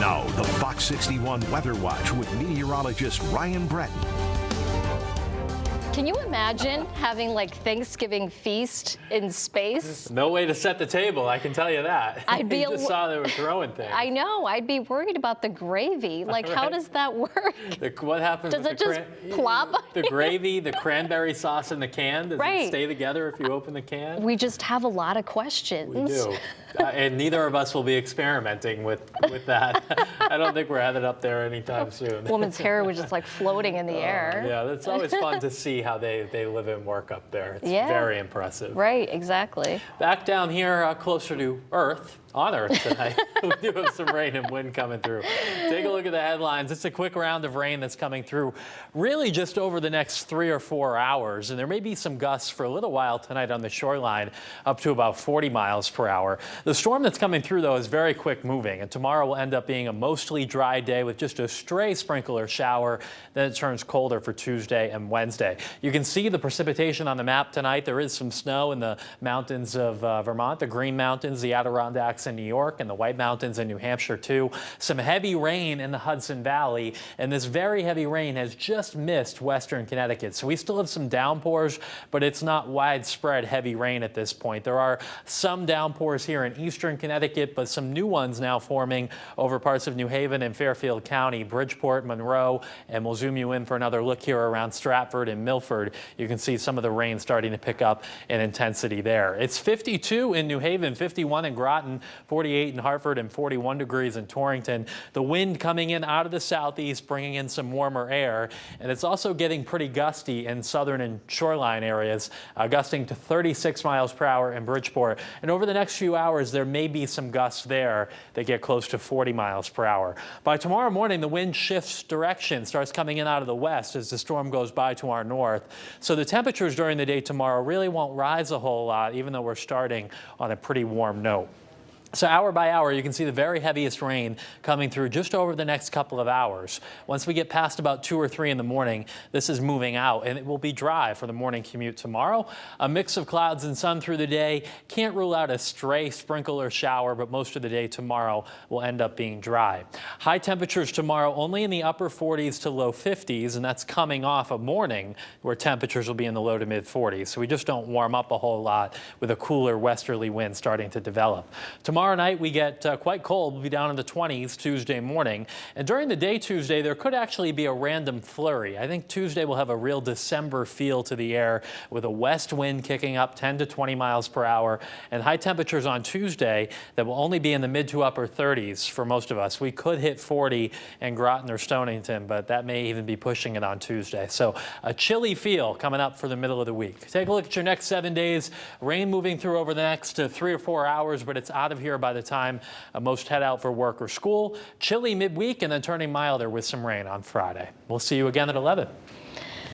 Now, the Fox 61 Weather Watch with meteorologist Ryan Breton. Can you imagine having like Thanksgiving feast in space? No way to set the table, I can tell you that. I'd be you just saw they were throwing things. I know. I'd be worried about the gravy. Like, Right. How does that work? What happens Does with it just plop? The gravy, the cranberry sauce in the can, does Right. it stay together if you open the can? We just have a lot of questions. We do. And neither of us will be experimenting with that. I don't think we're headed up there anytime soon. Woman's hair was just like floating in the air. Yeah, that's always fun to see how they live and work up there. It's very impressive. Right, exactly. Back down here, closer to Earth, on Earth tonight, we do have some rain and wind coming through. Take a look at the headlines. It's a quick round of rain that's coming through really just over the next 3 or 4 hours. And there may be some gusts for a little while tonight on the shoreline, up to about 40 miles per hour. The storm that's coming through, though, is very quick moving. And tomorrow will end up being a mostly dry day with just a stray sprinkle or shower. Then it turns colder for Tuesday and Wednesday. You can see the precipitation on the map tonight. There is some snow in the mountains of Vermont, the Green Mountains, the Adirondacks in New York, and the White Mountains in New Hampshire too. Some heavy rain in the Hudson Valley, and this very heavy rain has just missed western Connecticut. So we still have some downpours, but it's not widespread heavy rain at this point. There are some downpours here in eastern Connecticut, but some new ones now forming over parts of New Haven and Fairfield County, Bridgeport, Monroe, and we'll zoom you in for another look here around Stratford and Milford. You can see some of the rain starting to pick up in intensity there. It's 52 in New Haven, 51 in Groton, 48 in Hartford, and 41 degrees in Torrington. The wind coming in out of the southeast, bringing in some warmer air, and it's also getting pretty gusty in southern and shoreline areas, gusting to 36 miles per hour in Bridgeport. And over the next few hours, there may be some gusts there that get close to 40 miles per hour. By tomorrow morning, the wind shifts direction, starts coming in out of the west as the storm goes by to our north. So the temperatures during the day tomorrow really won't rise a whole lot, even though we're starting on a pretty warm note. So hour by hour, you can see the very heaviest rain coming through just over the next couple of hours. Once we get past about 2 or 3 in the morning, this is moving out, and it will be dry for the morning commute tomorrow. A mix of clouds and sun through the day. Can't rule out a stray sprinkle or shower, but most of the day tomorrow will end up being dry. High temperatures tomorrow only in the upper 40s to low 50s, and that's coming off a morning where temperatures will be in the low to mid 40s. So we just don't warm up a whole lot with a cooler westerly wind starting to develop. Tomorrow night we get quite cold. We'll be down in the 20s Tuesday morning. And during the day Tuesday, there could actually be a random flurry. I think Tuesday will have a real December feel to the air with a west wind kicking up 10 to 20 miles per hour and high temperatures on Tuesday that will only be in the mid to upper 30s for most of us. We could hit 40 in Groton or Stonington, but that may even be pushing it on Tuesday. So a chilly feel coming up for the middle of the week. Take a look at your next 7 days. Rain moving through over the next 3 or 4 hours, but it's out of here by the time most head out for work or school. Chilly midweek and then turning milder with some rain on Friday. We'll see you again at 11.